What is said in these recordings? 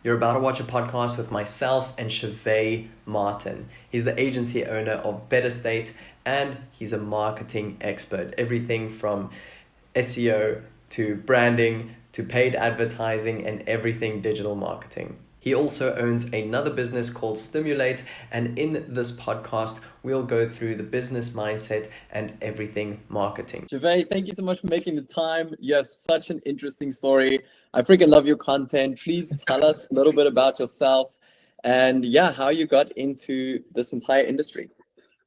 You're about to watch a podcast with myself and Gervais Martin. He's the agency owner of Better State and he's a marketing expert. Everything from SEO to branding to paid advertising and everything digital marketing. He also owns another business called Stimulate, and in this podcast, we'll go through the business mindset and everything marketing. Gervais, thank you so much for making the time. You have such an interesting story. I freaking love your content. Please tell us a little bit about yourself and how you got into this entire industry.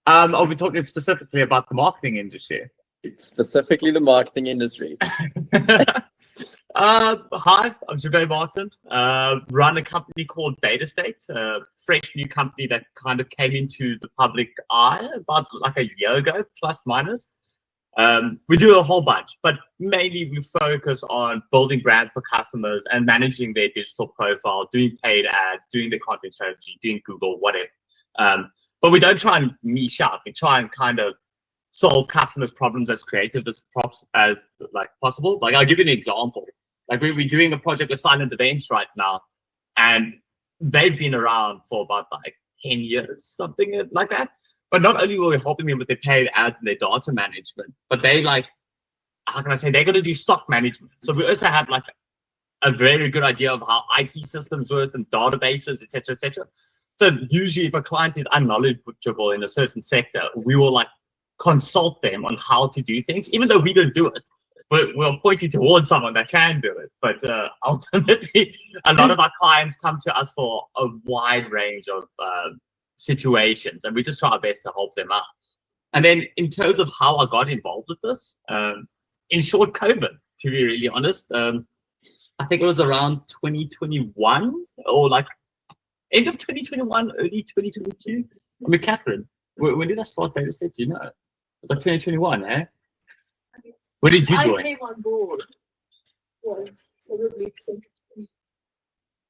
I'll be talking specifically about the marketing industry. Specifically the marketing industry. Hi, I'm Gervais Martin. Run a company called Better State, a fresh new company that kind of came into the public eye about like a year ago, plus minus. We do a whole bunch, but mainly we focus on building brands for customers and managing their digital profile, doing paid ads, doing the content strategy, doing Google, whatever. But we don't try and niche out. We try and kind of solve customers' problems as creative as possible. Like, I'll give you an example. Like, we're doing a project with Silent Events right now, and they've been around for about like 10 years, something like that. But not only were we helping them with their paid ads and their data management, but they're going to do stock management. So we also have like a very good idea of how IT systems work and databases, et cetera, et cetera. So usually if a client is unknowledgeable in a certain sector, we will like consult them on how to do things, even though we don't do it. But we're pointing towards someone that can do it. But ultimately, a lot of our clients come to us for a wide range of situations, and we just try our best to help them out. And then in terms of how I got involved with this, in short, COVID, to be really honest, I think it was around 2021 or like end of 2021, early 2022. I mean, Catherine, when did I start Better State? Do you know? It was like 2021, eh? When did you join? I came on board was probably 2020.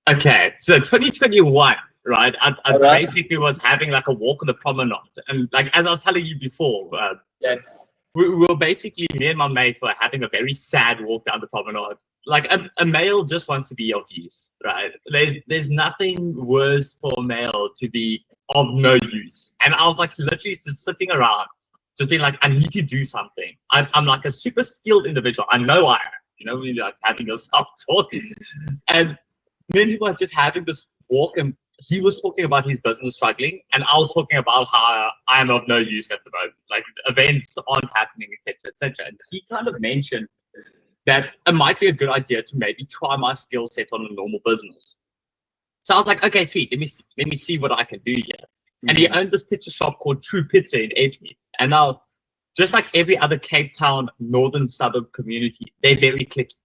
Okay, so 2021, right? I All right. basically was having like a walk on the promenade, and like as I was telling you before, Yes. we were basically, me and my mate were having a very sad walk down the promenade. Like a male just wants to be of use, right? There's nothing worse for a male to be of no use. And I was like literally just sitting around, just being like, I need to do something. I'm like a super skilled individual. I know I am, really like having a self-talk. And many people are just having this walk, and he was talking about his business struggling, and I was talking about how I am of no use at the moment. Like events aren't happening, etc., etc. And he kind of mentioned that it might be a good idea to maybe try my skill set on a normal business. So I was like, okay, sweet. Let me see what I can do here. Mm-hmm. And he owned this pizza shop called True Pizza in Edgemead. And now, just like every other Cape Town northern suburb community, they're very clicky.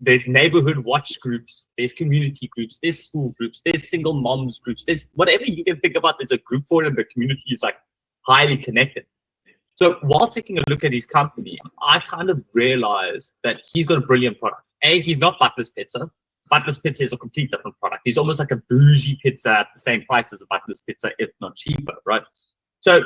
There's neighborhood watch groups, there's community groups, there's school groups, there's single moms groups, there's whatever you can think about. There's a group for it, and the community is like highly connected. So while taking a look at his company, I kind of realized that he's got a brilliant product. He's not Butler's Pizza. Butler's Pizza is a complete different product. He's almost like a bougie pizza at the same price as a Butler's Pizza, if not cheaper, right? So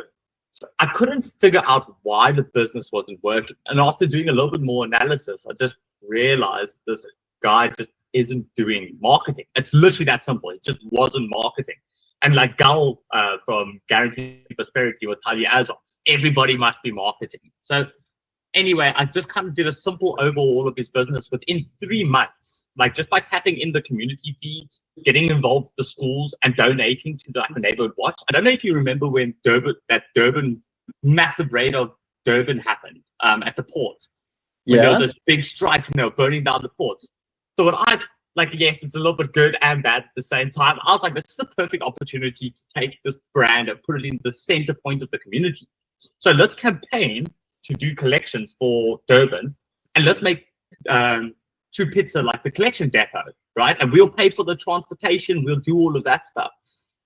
I couldn't figure out why the business wasn't working. And after doing a little bit more analysis, I just realized this guy just isn't doing marketing. It's literally that simple. It just wasn't marketing. And like Gal from Guaranteed Prosperity will tell you as well, everybody must be marketing. So anyway, I just kind of did a simple overhaul of his business within 3 months, like just by tapping in the community feeds, getting involved with the schools, and donating to the neighborhood watch. I don't know if you remember when Durban massive raid of Durban happened at the port. When there was this big strike, burning down the ports. So what yes, it's a little bit good and bad at the same time. I was like, this is a perfect opportunity to take this brand and put it in the center point of the community. So let's campaign to do collections for Durban, and let's make True Pizza like the collection depot, right? And we'll pay for the transportation, we'll do all of that stuff.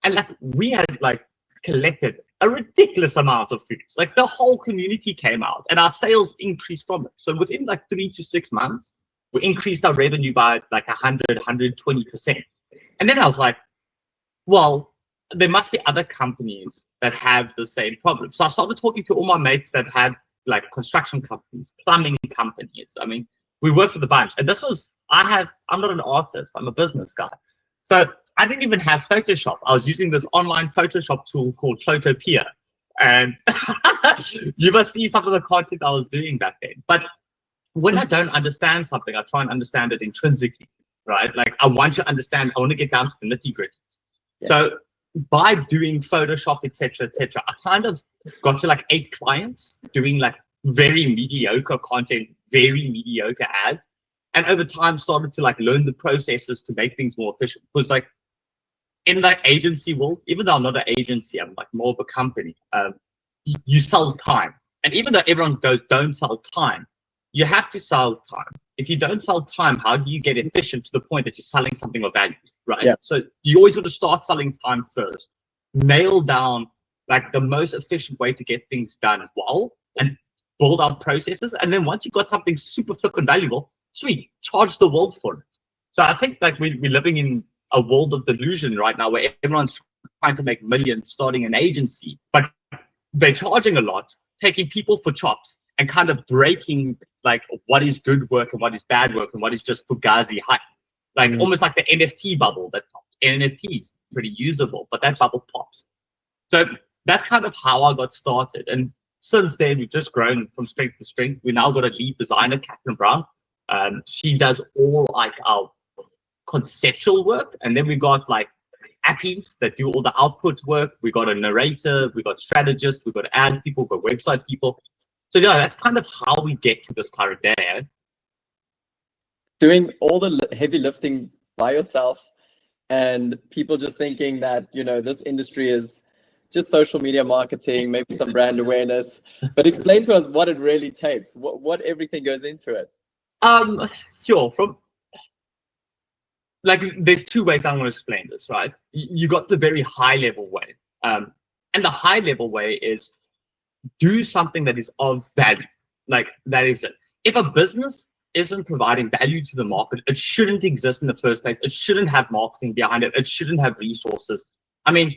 And like we had like collected a ridiculous amount of food. Like the whole community came out, and our sales increased from it. So within like 3 to 6 months, we increased our revenue by like 120%. And then I was like, well, there must be other companies that have the same problem. So I started talking to all my mates that had like construction companies, plumbing companies. I mean, we worked with a bunch. And this was, I'm not an artist, I'm a business guy. So I didn't even have Photoshop. I was using this online Photoshop tool called Photopea. And you must see some of the content I was doing back then. But when I don't understand something, I try and understand it intrinsically, right? Like I want to understand, I want to get down to the nitty gritty. Yes. So by doing Photoshop, etc., I kind of got to like 8 clients doing like very mediocre content, very mediocre ads. And over time started to like learn the processes to make things more efficient. Because like in that agency world, even though I'm not an agency, I'm like more of a company, you sell time. And even though everyone goes, don't sell time, you have to sell time. If you don't sell time, how do you get efficient to the point that you're selling something of value, right? Yeah. So you always want to start selling time first. Nail down like the most efficient way to get things done well and build out processes. And then once you've got something super flippin' valuable, sweet, charge the world for it. So I think like we're living in a world of delusion right now where everyone's trying to make millions starting an agency, but they're charging a lot, taking people for chops and kind of breaking like what is good work and what is bad work and what is just fugazi hype. Like almost like the NFT bubble that popped. NFTs, pretty usable, but that bubble pops. So that's kind of how I got started. And since then, we've just grown from strength to strength. We now got a lead designer, Catherine Brown. She does all like our conceptual work. And then we got like appies that do all the output work. We got a narrator, we got strategists, we got ad people, we got website people. So yeah, that's kind of how we get to this current day. Doing all the heavy lifting by yourself, and people just thinking that, you know, this industry is just social media marketing, maybe some brand awareness. But explain to us what it really takes, what everything goes into it. Sure. From like, there's 2 ways I want to explain this, right? You got the very high level way. And the high level way is do something that is of value. Like that is it. If a business isn't providing value to the market, it shouldn't exist in the first place. It shouldn't have marketing behind it. It shouldn't have resources. I mean,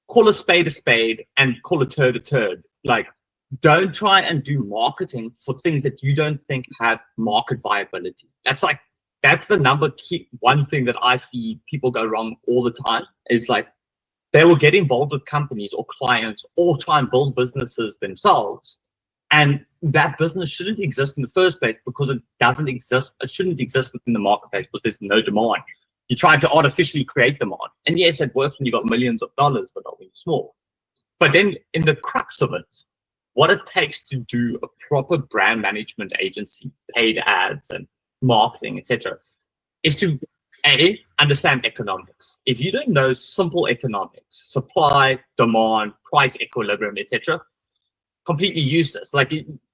call a spade and call a turd a turd. Like, don't try and do marketing for things that you don't think have market viability. That's the number one thing that I see people go wrong all the time is like, they will get involved with companies or clients or try and build businesses themselves. And that business shouldn't exist in the first place because it doesn't exist. It shouldn't exist within the marketplace because there's no demand. You're trying to artificially create demand. And yes, it works when you got millions of dollars, but not when you're small. But then in the crux of it, what it takes to do a proper brand management agency, paid ads and marketing, etc., is to understand economics. If you don't know simple economics, supply, demand, price equilibrium, etc., completely useless. Like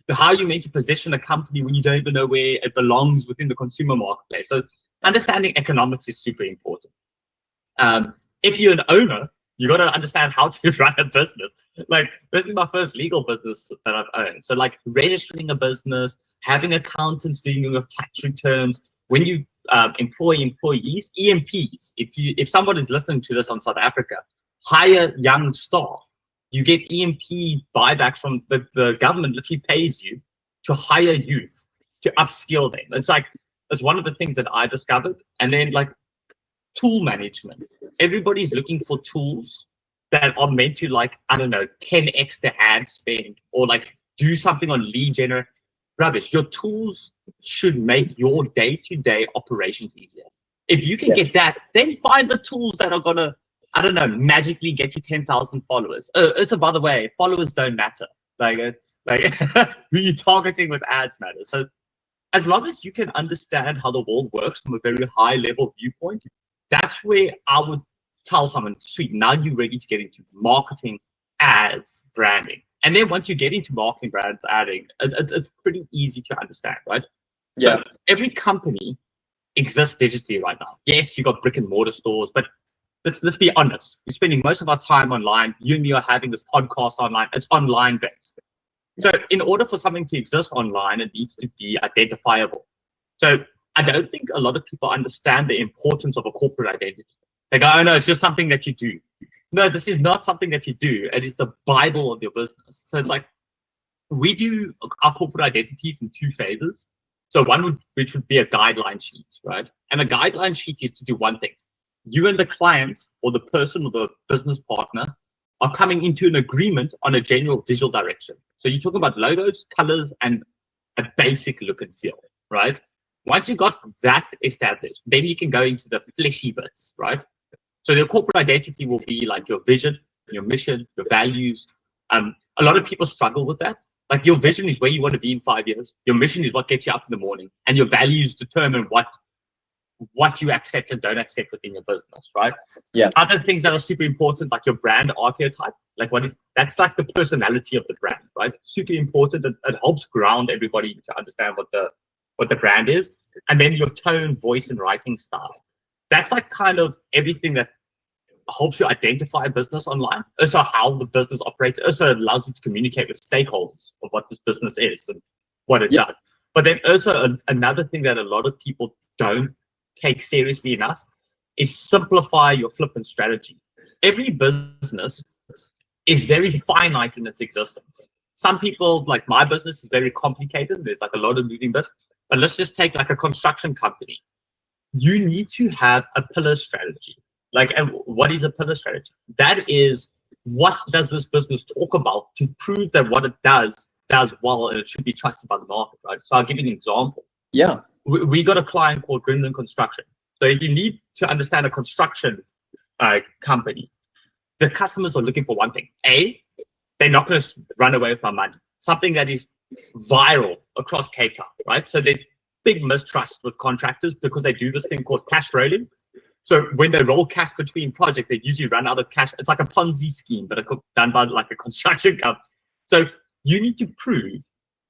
how are you meant to position a company when you don't even know where it belongs within the consumer marketplace? So understanding economics is super important. If you're an owner, you got to understand how to run a business. Like this is my first legal business that I've owned. So like registering a business, having accountants doing your tax returns. When you employ employees, EMPs, if someone is listening to this on South Africa, hire young staff. You get EMP buybacks from the government literally pays you to hire youth, to upskill them. It's one of the things that I discovered. And then like tool management. Everybody's looking for tools that are meant to like, I don't know, 10x the ad spend or like do something on lead generation. Rubbish. Your tools should make your day-to-day operations easier. If you can get that, then find the tools that are gonna, I don't know, magically get you 10,000 followers. By the way, followers don't matter. Like who you're targeting with ads matters. So as long as you can understand how the world works from a very high level viewpoint, that's where I would tell someone, sweet, now you're ready to get into marketing, ads, branding. And then once you get into marketing, brands, adding, it's pretty easy to understand, right? Yeah. So every company exists digitally right now. Yes, you got brick and mortar stores, but let's be honest. We're spending most of our time online. You and me are having this podcast online. It's online based. So in order for something to exist online, it needs to be identifiable. So I don't think a lot of people understand the importance of a corporate identity. They go, oh no, it's just something that you do. No, this is not something that you do. It is the Bible of your business. So it's like, we do our corporate identities in 2 phases. So one which would be a guideline sheet, right? And a guideline sheet is to do one thing. you and the client or the person or the business partner are coming into an agreement on a general visual direction. So you're talking about logos, colors, and a basic look and feel, right? Once you got that established, then you can go into the fleshy bits, right? So your corporate identity will be like your vision, your mission, your values. A lot of people struggle with that. Like your vision is where you want to be in 5 years. Your mission is what gets you up in the morning, and your values determine what you accept and don't accept within your business, right? Yeah. Other things that are super important, like your brand archetype, like that's like the personality of the brand, right? Super important. It helps ground everybody to understand what the brand is. And then your tone, voice, and writing style. That's like kind of everything that helps you identify a business online. Also how the business operates. Also allows you to communicate with stakeholders of what this business is and what it does. But then also another thing that a lot of people don't take seriously enough is simplify your flippant strategy. Every business is very finite in its existence. Some people, like my business, is very complicated. There's like a lot of moving bits. But let's just take like a construction company. You need to have a pillar strategy. Like, and what is a pillar strategy? That is, what does this business talk about to prove that what it does well, and it should be trusted by the market, right? So I'll give you an example. Yeah. We got a client called Grindland Construction. So if you need to understand a construction company, the customers are looking for one thing. A, they're not going to run away with my money. Something that is viral across Cape Town, right? So there's big mistrust with contractors because they do this thing called cash rolling. So when they roll cash between projects, they usually run out of cash. It's like a Ponzi scheme, but done by like a construction company. So you need to prove,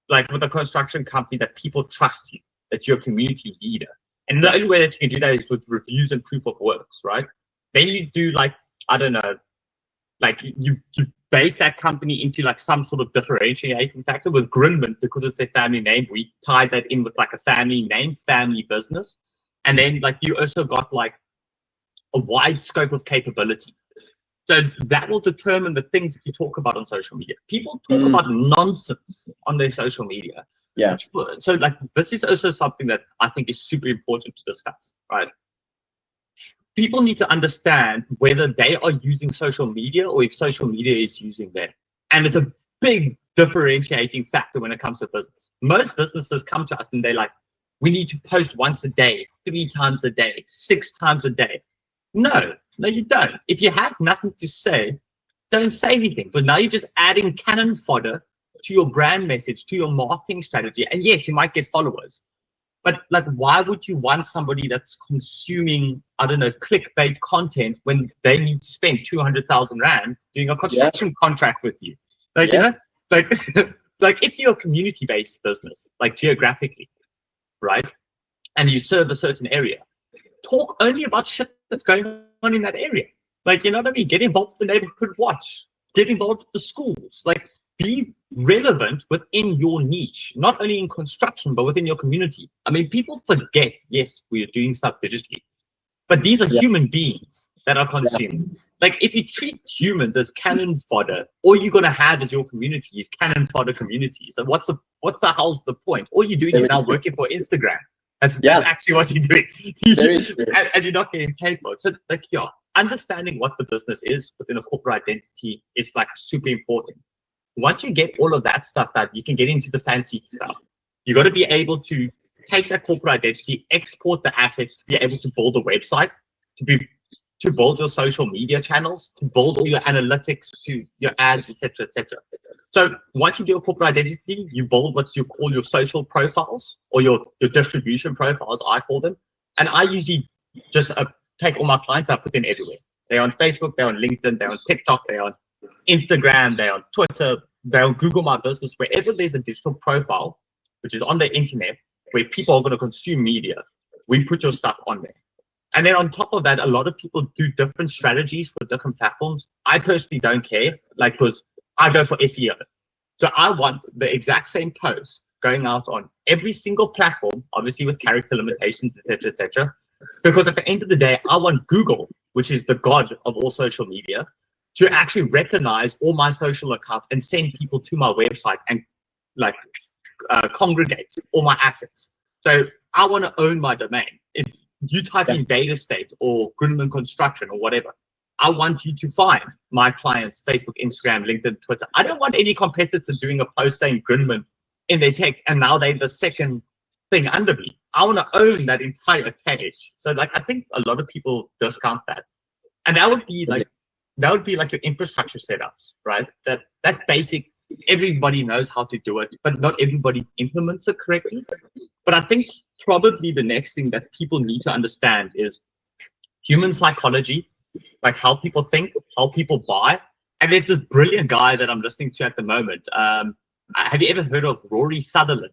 like with a construction company, that people trust you, that you're a community leader. And the only way that you can do that is with reviews and proof of works, right? Then you do like, I don't know, like you base that company into like some sort of differentiating factor. With Grindland, because it's their family name, we tied that in with like a family name, family business. And then like you also got like a wide scope of capability. So that will determine the things that you talk about on social media. People talk about nonsense on their social media. Yeah. So like this is also something that I think is super important to discuss, right? People need to understand whether they are using social media or if social media is using them. And it's a big differentiating factor when it comes to business. Most businesses come to us and they're like, we need to post once a day, 3 times a day, 6 times a day. No, you don't. If you have nothing to say, don't say anything. But now you're just adding cannon fodder to your brand message, to your marketing strategy. And yes, you might get followers. But like, why would you want somebody that's consuming, I don't know, clickbait content when they need to spend 200,000 Rand doing a construction contract with you? Like, you know, like, like if you're a community-based business, like geographically, right? And you serve a certain area, talk only about shit that's going on in that area. Like, you know what I mean? Get involved with the neighborhood watch, get involved with the schools, like be relevant within your niche, not only in construction, but within your community. I mean, people forget, yes, we are doing stuff digitally, but these are human beings that are consuming. Like if you treat humans as cannon fodder, all you're going to have as your community is cannon fodder communities. And what the hell's the point? All you're doing is now working for Instagram. That's actually what you're doing. And you're not getting paid for it. So like, understanding what the business is within a corporate identity is like super important. Once you get all of that stuff done, you can get into the fancy stuff. You got to be able to take that corporate identity, export the assets to be able to build a website, to build your social media channels, to build all your analytics, to your ads, etc., etc. So once you do a corporate identity, you build what you call your social profiles or your distribution profiles, I call them. And I usually just take all my clients, I put them everywhere. They're on Facebook, they're on LinkedIn, they're on TikTok, they're on Instagram, they're on Twitter, they're on Google My Business. Wherever there's a digital profile, which is on the internet, where people are going to consume media, we put your stuff on there. And then on top of that, a lot of people do different strategies for different platforms. I personally don't care, like, because I go for SEO. So I want the exact same post going out on every single platform, obviously with character limitations, etc., etc. Because at the end of the day, I want Google, which is the god of all social media, to actually recognize all my social accounts and send people to my website and like congregate all my assets. So I want to own my domain. you type in data state or Goodman construction or whatever. I want you to find my clients' Facebook, Instagram, LinkedIn, Twitter. I don't want any competitor doing a post saying Goodman in their text, and now they're the second thing under me. I want to own that entire page. So like, I think a lot of people discount that. And that would be like your infrastructure setups, right? That's basic. Everybody knows how to do it, but not everybody implements it correctly. But I think probably the next thing that people need to understand is human psychology, like how people think, how people buy. And there's this brilliant guy that I'm listening to at the moment. Have you ever heard of Rory Sutherland?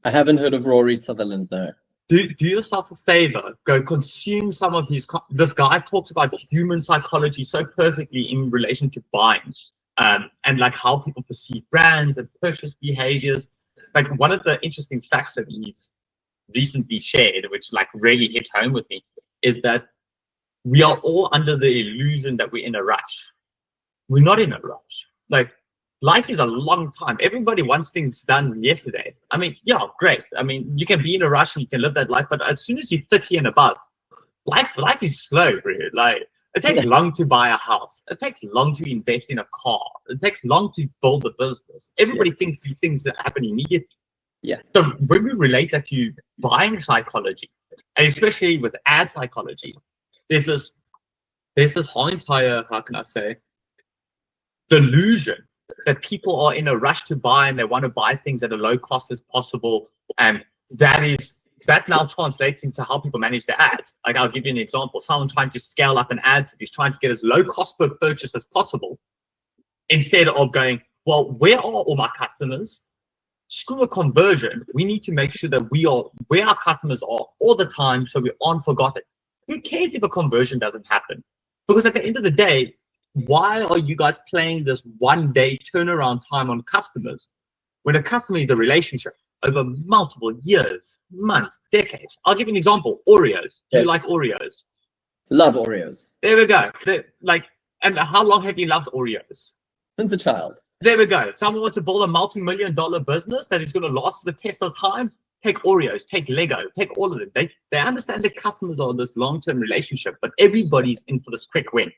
I haven't heard of Rory Sutherland, though. Do yourself a favor, go consume some of his. This guy talks about human psychology so perfectly in relation to buying, and like how people perceive brands and purchase behaviors. Like one of the interesting facts that he's recently shared, which like really hit home with me, is that we are all under the illusion that we're in a rush. We're not in a rush. Like, life is a long time. Everybody wants things done yesterday. I mean, yeah, great. I mean, you can be in a rush and you can live that life, but as soon as you're 30 and above, life is slow, bro. Like, it takes long to buy a house. It takes long to invest in a car. It takes long to build a business. Everybody thinks these things that happen immediately. Yeah. So when we relate that to buying psychology, and especially with ad psychology, there's this whole entire, how can I say, delusion that people are in a rush to buy and they want to buy things at a low cost as possible. And that now translates into how people manage their ads. Like, I'll give you an example. Someone trying to scale up an ad, he's trying to get as low cost per purchase as possible, instead of going, well, where are all my customers? Screw a conversion. We need to make sure that we are where our customers are all the time, so we aren't forgotten. Who cares if a conversion doesn't happen? Because at the end of the day, why are you guys playing this 1 day turnaround time on customers when a customer is a relationship over multiple years, months, decades? I'll give you an example. Oreos. Do you like Oreos? Love Oreos. There we go. And how long have you loved Oreos? Since a child. There we go. Someone wants to build a multi-million-dollar business that is going to last the test of time. Take Oreos, take Lego, take all of it. They understand that customers are in this long-term relationship, but everybody's in for this quick win.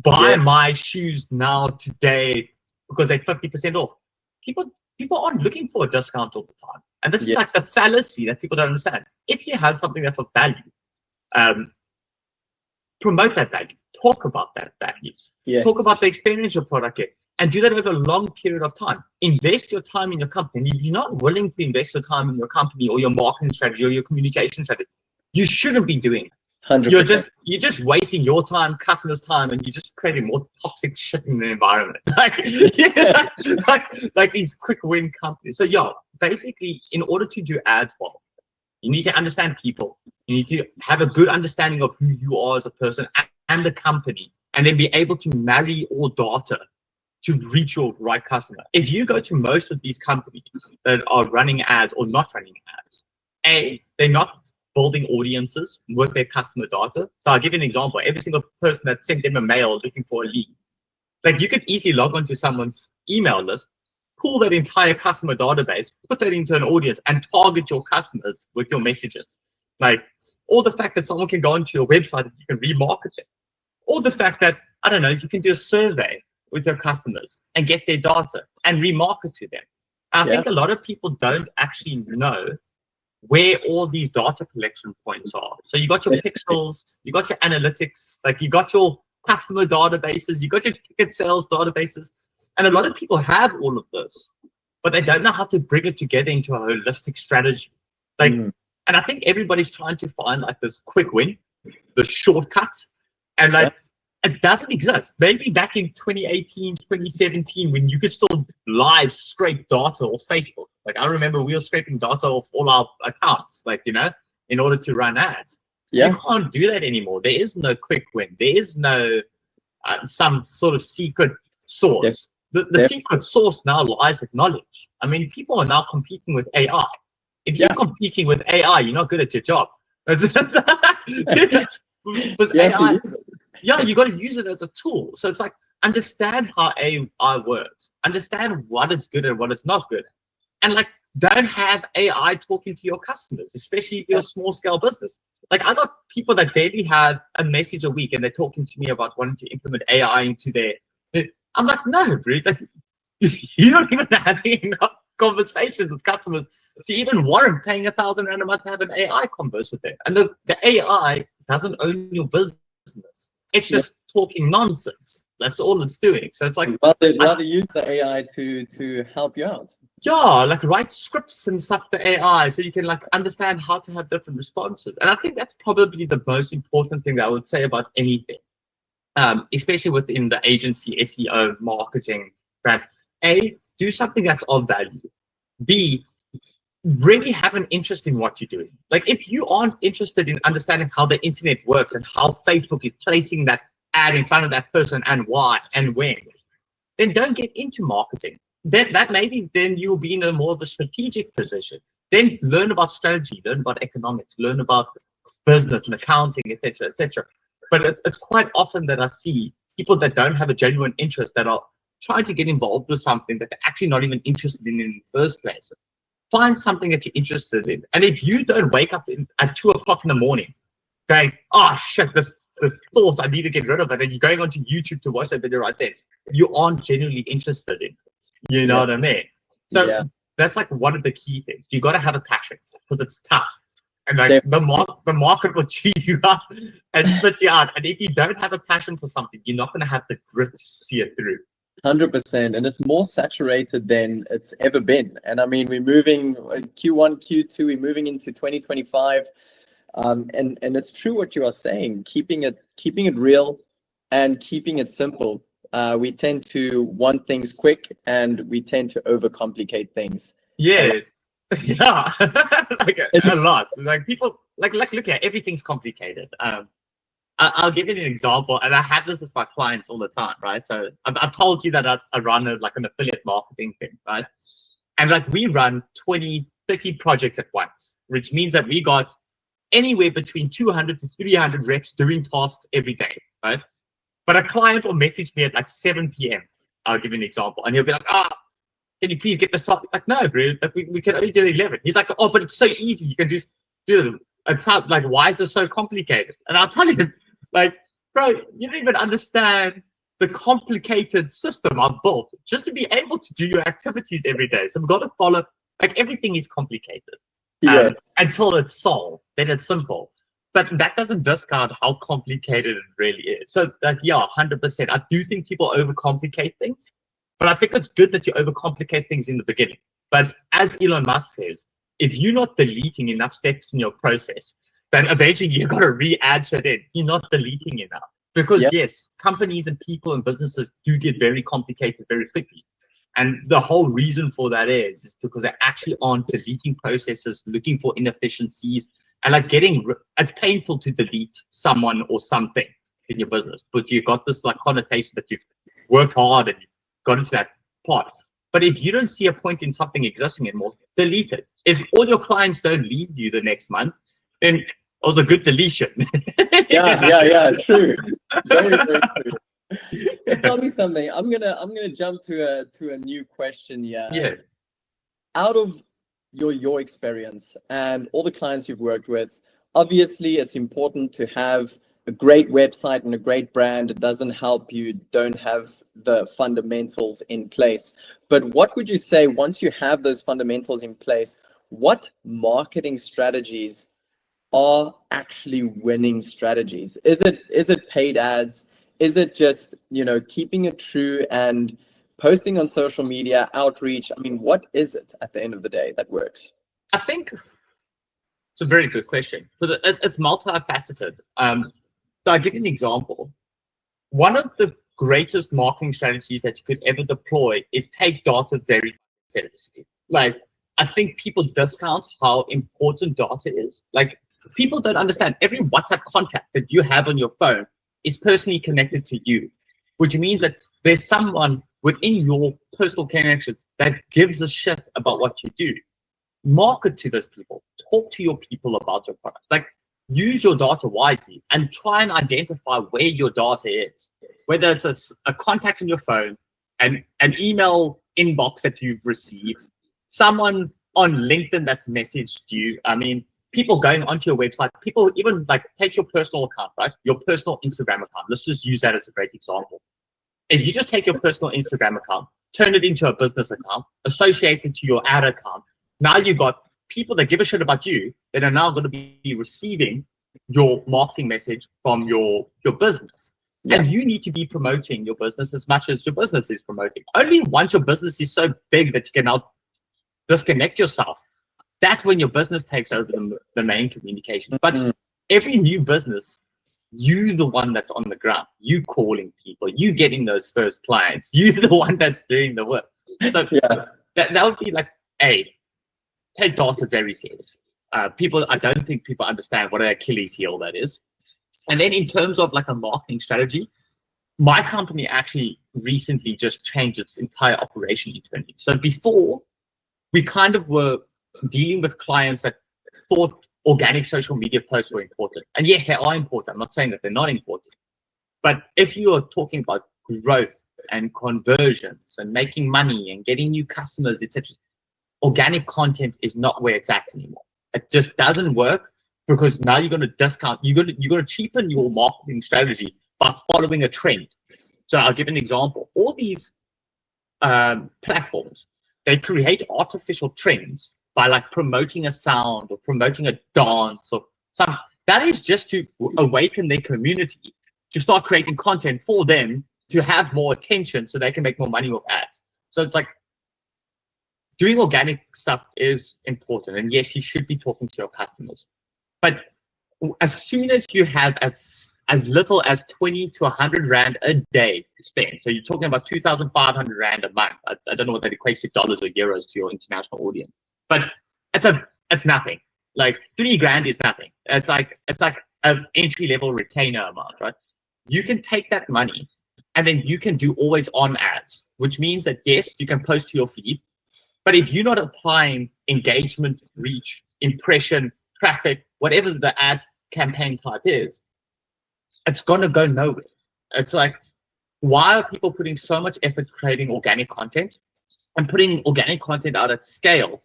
Buy my shoes now today because they're 50% off. People aren't looking for a discount all the time. And this is like the fallacy that people don't understand. If you have something that's of value, promote that value. Talk about that value. Yes. Talk about the experience your product gets. And do that over a long period of time. Invest your time in your company. If you're not willing to invest your time in your company or your marketing strategy or your communication strategy, you shouldn't be doing it. 100%. You're just wasting your time, customers' time, and you're just creating more toxic shit in the environment. Like these quick win companies. So basically, in order to do ads well, you need to understand people. You need to have a good understanding of who you are as a person and the company, and then be able to marry all data to reach your right customer. If you go to most of these companies that are running ads or not running ads, they're not building audiences with their customer data. So I'll give you an example. Every single person that sent them a mail looking for a lead, like, you could easily log onto someone's email list, pull that entire customer database, put that into an audience, and target your customers with your messages. Like, or the fact that someone can go onto your website and you can remarket it, or the fact that, I don't know, you can do a survey with your customers and get their data and remarket to them. And I think a lot of people don't actually know where all these data collection points are. So you got your pixels, you got your analytics, like you got your customer databases, you got your ticket sales databases. And a lot of people have all of this, but they don't know how to bring it together into a holistic strategy. Like, and I think everybody's trying to find like this quick win, the shortcut, and like, it doesn't exist. Maybe back in 2018, 2017, when you could still live scrape data off Facebook. Like, I remember we were scraping data off all our accounts, like, in order to run ads. You can't do that anymore. There is no quick win. There is no some sort of secret source. The secret source now lies with knowledge. I mean, people are now competing with AI. If you're competing with AI, you're not good at your job. Because AI, you got to use it as a tool. So it's like, understand how AI works. Understand what it's good and what it's not good. And like, don't have AI talking to your customers, especially if you're a small scale business. Like I got people that barely have a message a week and they're talking to me about wanting to implement AI into their. I'm like, no, bro. Like you don't even have enough conversations with customers to even warrant paying $1,000 a month to have an AI converse with them. And the AI doesn't own your business. It's just talking nonsense. That's all it's doing. So it's like rather use the AI to help you out. Yeah, like write scripts and stuff for AI so you can like understand how to have different responses. And I think that's probably the most important thing that I would say about anything, especially within the agency, SEO, marketing, brands. A, do something that's of value. B, really have an interest in what you're doing. Like if you aren't interested in understanding how the internet works and how Facebook is placing that ad in front of that person and why and when, then don't get into marketing. Then that maybe then you'll be in a more of a strategic position. Then learn about strategy, learn about economics, learn about business and accounting, etc., etc. But it's quite often that I see people that don't have a genuine interest that are trying to get involved with something that they're actually not even interested in the first place. Find something that you're interested in. And if you don't wake up at 2 o'clock in the morning going, oh shit, this thought I need to get rid of it, and you're going onto YouTube to watch that video right there, you aren't genuinely interested in it. You know what I mean? So that's like one of the key things. You got to have a passion because it's tough. And like the market will chew you up and spit you out. And if you don't have a passion for something, you're not going to have the grit to see it through. 100%, and it's more saturated than it's ever been. And I mean, we're moving Q1, Q2, we're moving into 2025, and it's true what you are saying. Keeping it real and keeping it simple. We tend to want things quick, and we tend to overcomplicate things. Yes, yeah, like a lot. Like people, like look at everything's complicated. I'll give you an example, and I have this with my clients all the time, right? So I've told you that I run an affiliate marketing thing, right? And like we run 20, 30 projects at once, which means that we got anywhere between 200 to 300 reps doing tasks every day, right? But a client will message me at like 7 p.m. I'll give you an example, and he'll be like, can you please get this topic? Like, no, bro, like we can only do 11. He's like, oh, but it's so easy. You can just do it. It's not like, why is it so complicated? And I'll tell him, like, bro, you don't even understand the complicated system I've built just to be able to do your activities every day. So we've got to follow, like, everything is complicated until it's solved. Then it's simple. But that doesn't discount how complicated it really is. So, like, 100%. I do think people overcomplicate things, but I think it's good that you overcomplicate things in the beginning. But as Elon Musk says, if you're not deleting enough steps in your process, then eventually you've got to re-add shit in. You're not deleting enough. Because yes, companies and people and businesses do get very complicated very quickly. And the whole reason for that is because they actually aren't deleting processes, looking for inefficiencies, and like it's painful to delete someone or something in your business. But you've got this like connotation that you've worked hard and you've got into that part. But if you don't see a point in something existing anymore, delete it. If all your clients don't leave you the next month, then it was a good deletion. True. Very, very true. Tell me something. I'm gonna jump to a new question here. Yeah. Out of your experience and all the clients you've worked with, obviously it's important to have a great website and a great brand. It doesn't help you don't have the fundamentals in place. But what would you say once you have those fundamentals in place, what marketing strategies are actually winning strategies? Is it paid ads? Is it just, keeping it true and posting on social media, outreach? I mean, what is it at the end of the day that works? I think it's a very good question, but it's multifaceted. So I'll give you an example. One of the greatest marketing strategies that you could ever deploy is take data very seriously. Like, I think people discount how important data is. Like, people don't understand every WhatsApp contact that you have on your phone is personally connected to you, which means that there's someone within your personal connections that gives a shit about what you do. Market to those people. Talk to your people about your product. Like, use your data wisely and try and identify where your data is. Whether it's a contact on your phone, an email inbox that you've received, someone on LinkedIn that's messaged you. I mean, people going onto your website, people even like take your personal account, right? Your personal Instagram account. Let's just use that as a great example. If you just take your personal Instagram account, turn it into a business account, associate it to your ad account, now you've got people that give a shit about you that are now going to be receiving your marketing message from your business. Yeah. And you need to be promoting your business as much as your business is promoting. Only once your business is so big that you can now disconnect yourself, that's when your business takes over the main communication. But every new business, you the one that's on the ground, you calling people, you getting those first clients, you the one that's doing the work. So that would be like, take data very serious. I don't think people understand what an Achilles heel that is. And then in terms of like a marketing strategy, my company actually recently just changed its entire operation internally. So before, we kind of were dealing with clients that thought organic social media posts were important. And yes, they are important. I'm not saying that they're not important. But if you are talking about growth and conversions and making money and getting new customers, etc., organic content is not where it's at anymore. It just doesn't work, because now you're going to discount, you're going to cheapen your marketing strategy by following a trend. So I'll give an example. All these platforms, they create artificial trends by like promoting a sound or promoting a dance or something. That is just to awaken their community to start creating content for them to have more attention so they can make more money with ads. So it's like, doing organic stuff is important. And yes, you should be talking to your customers. But as soon as you have as little as 20 to 100 Rand a day to spend, so you're talking about 2,500 Rand a month. I don't know what that equates to dollars or euros to your international audience, but it's nothing. Like 3 grand is nothing. It's like an entry level retainer amount, right? You can take that money and then you can do always on ads, which means that yes, you can post to your feed, but if you're not applying engagement, reach, impression, traffic, whatever the ad campaign type is, it's going to go nowhere. It's like, why are people putting so much effort creating organic content and putting organic content out at scale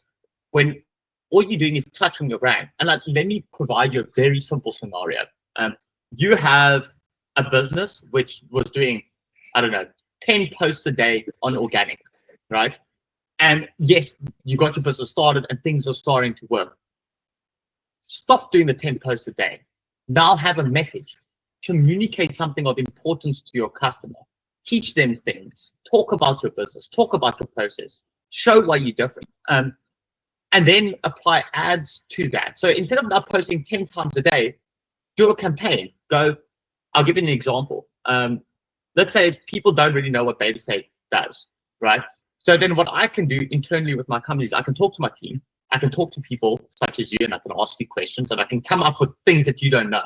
when all you're doing is clutching your brand? And like, let me provide you a very simple scenario. You have a business which was doing, 10 posts a day on organic, right? And yes, you got your business started and things are starting to work. Stop doing the 10 posts a day. Now have a message. Communicate something of importance to your customer. Teach them things. Talk about your business. Talk about your process. Show why you're different. And then apply ads to that. So instead of now posting 10 times a day, do a campaign. I'll give you an example. Let's say people don't really know what Beta State does, right? So then what I can do internally with my company is I can talk to my team. I can talk to people such as you, and I can ask you questions, and I can come up with things that you don't know,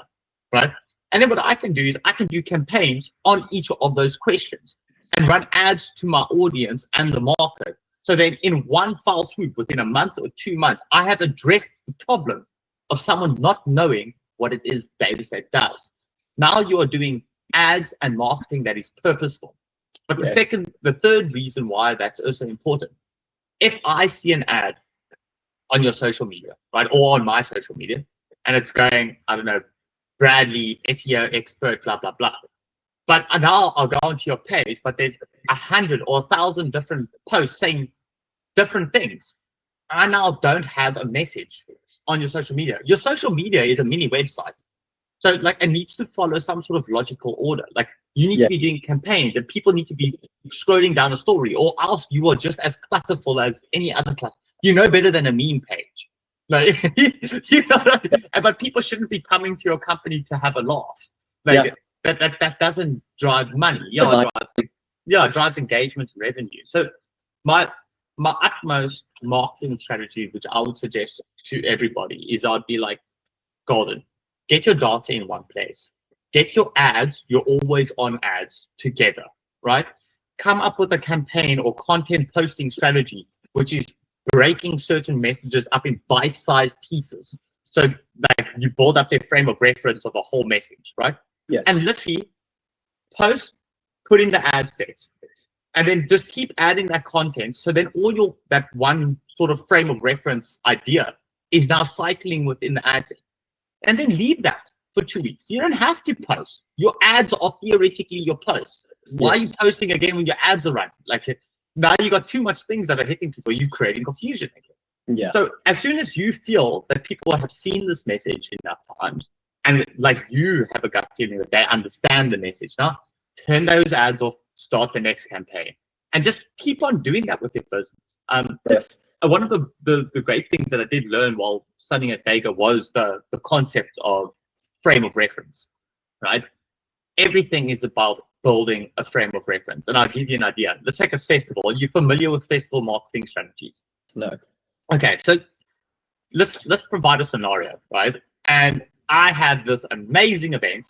right? And then what I can do is I can do campaigns on each of those questions and run ads to my audience and the market. So then in one foul swoop, within a month or 2 months, I have addressed the problem of someone not knowing what it is Beta State does. Now you are doing ads and marketing that is purposeful. But the third reason why that's also important, if I see an ad on your social media, right, or on my social media, and it's going, Bradley, SEO expert, blah, blah, blah. But now I'll go onto your page, but there's 100 or 1,000 different posts saying different things. I now don't have a message on your social media. Your social media is a mini website. So like it needs to follow some sort of logical order. Like you need to be doing campaigns, and people need to be scrolling down a story, or else you are just as clutterful as any other clutter. You know better than a meme page. Like, but people shouldn't be coming to your company to have a laugh. Like that doesn't drive money. It drives engagement and revenue. So my utmost marketing strategy, which I would suggest to everybody, is I'd be like, Golden, get your data in one place. Get your ads, your always on ads together, right? Come up with a campaign or content posting strategy, which is breaking certain messages up in bite-sized pieces. So like you build up a frame of reference of a whole message, right? Yes. And literally post, put in the ad set, and then just keep adding that content. So then that one sort of frame of reference idea is now cycling within the ad set. And then leave that for 2 weeks. You don't have to post. Your ads are theoretically your posts. Why are you posting again when your ads are running? Like, now you got too much things that are hitting people. You're creating confusion again. Yeah. So as soon as you feel that people have seen this message enough times, and like you have a gut feeling that they understand the message now, turn those ads off, start the next campaign, and just keep on doing that with your business. Yes. One of the great things that I did learn while studying at Dega was the concept of frame of reference, right? Everything is about building a frame of reference. And I'll give you an idea. Let's take a festival. Are you familiar with festival marketing strategies? No. Okay, so let's provide a scenario, right? And I had this amazing event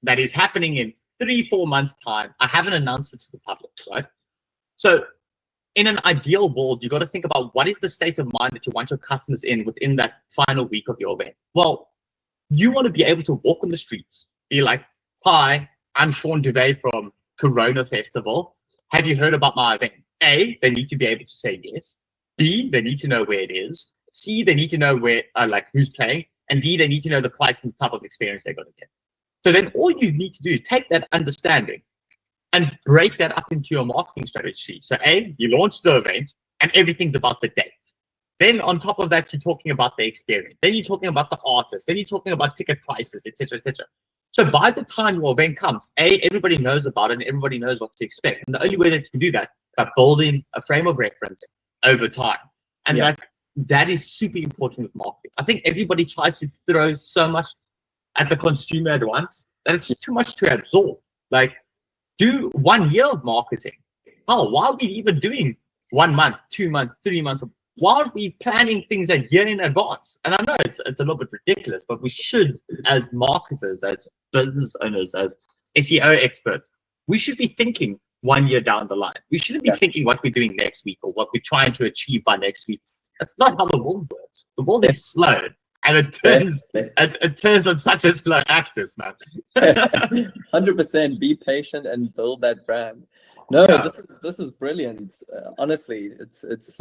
that is happening in 3-4 months' time. I haven't announced it to the public, right? So in an ideal world, you got to think about what is the state of mind that you want your customers in within that final week of your event. Well, you want to be able to walk on the streets, be like, hi, I'm Sean Gervais from Corona Festival. Have you heard about my event? A, they need to be able to say yes. B, they need to know where it is. C, they need to know where, like who's playing. And D, they need to know the price and the type of experience they're going to get. So then all you need to do is take that understanding and break that up into your marketing strategy. So A, you launch the event and everything's about the date. Then on top of that, you're talking about the experience. Then you're talking about the artist. Then you're talking about ticket prices, etc., etc. So by the time your event comes, A, everybody knows about it and everybody knows what to expect. And the only way that you can do that is by building a frame of reference over time. And that is super important with marketing. I think everybody tries to throw so much at the consumer at once that it's too much to absorb. Like, do 1 year of marketing. Oh, why are we even doing 1 month, 2 months, 3 months? Why aren't we planning things a year in advance? And I know it's a little bit ridiculous, but we should, as marketers, as business owners, as SEO experts, we should be thinking 1 year down the line. We shouldn't be thinking what we're doing next week or what we're trying to achieve by next week. That's not how the world works. The world is slow, and it turns on such a slow axis, man. 100%. Be patient and build that brand. No, this is brilliant. Honestly, it's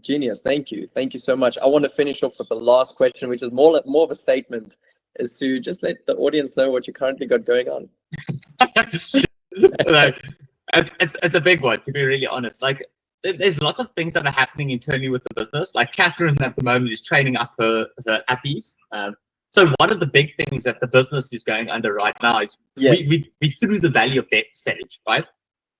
genius. Thank you so much. I want to finish off with the last question, which is more of a statement, is to just let the audience know what you currently got going on. Like, it's a big one, to be really honest. Like, there's lots of things that are happening internally with the business. Like Catherine at the moment is training up her appies. So one of the big things that the business is going under right now is we through the value of debt stage, right?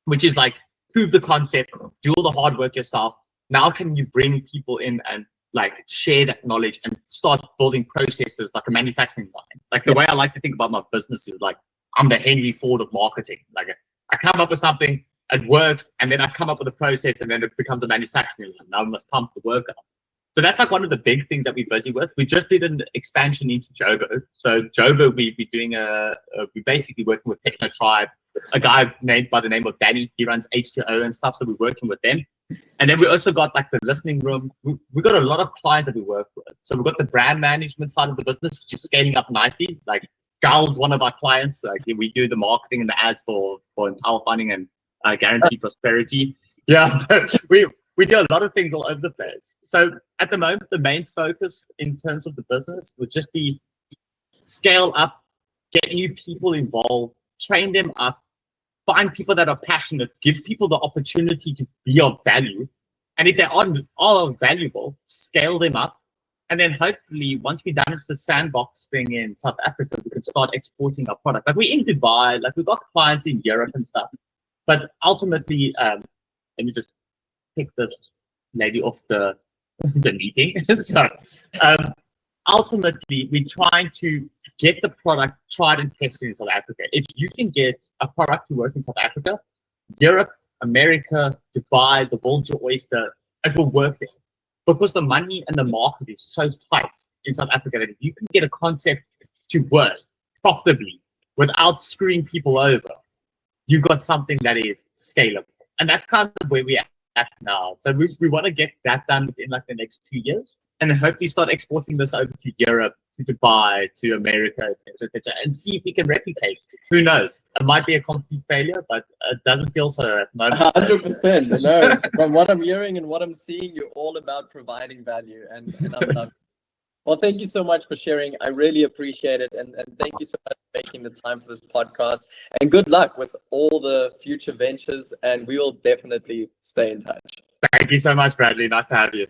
Which is like prove the concept, do all the hard work yourself. Now can you bring people in and like share that knowledge and start building processes like a manufacturing line? Like the way I like to think about my business is like I'm the Henry Ford of marketing. Like I come up with something, it works, and then I come up with a process, and then it becomes a manufacturing line. Now we must pump the work up. So that's like one of the big things that we're busy with. We just did an expansion into Jobo. So Jobo, we're basically working with Techno Tribe, a guy named by the name of Danny. He runs H2O and stuff. So we're working with them. And then we also got like the listening room. We got a lot of clients that we work with. So we've got the brand management side of the business, which is scaling up nicely. Like Gal's one of our clients. Like we do the marketing and the ads for Empower Funding and Guaranteed Prosperity. Yeah, we do a lot of things all over the place. So at the moment, the main focus in terms of the business would just be scale up, get new people involved, train them up, find people that are passionate, give people the opportunity to be of value. And if they are valuable, scale them up. And then hopefully, once we're done with the sandbox thing in South Africa, we can start exporting our product. Like we're in Dubai, like we've got clients in Europe and stuff. But ultimately, let me just pick this lady off the meeting. So ultimately, we're trying to get the product tried and tested in South Africa. If you can get a product to work in South Africa, Europe, America, Dubai, the world's your oyster, it will work there. Because the money and the market is so tight in South Africa that if you can get a concept to work profitably without screwing people over, you've got something that is scalable. And that's kind of where we're at now. So we want to get that done within like the next 2 years and then hopefully start exporting this over to Europe, to Dubai, to America, etc., and see if we can replicate. Who knows? It might be a complete failure, but it doesn't feel so at the moment. 100%. No, from what I'm hearing and what I'm seeing, you're all about providing value, and I'm loving it. Well, thank you so much for sharing. I really appreciate it. And thank you so much for making the time for this podcast. And good luck with all the future ventures. And we will definitely stay in touch. Thank you so much, Bradley. Nice to have you.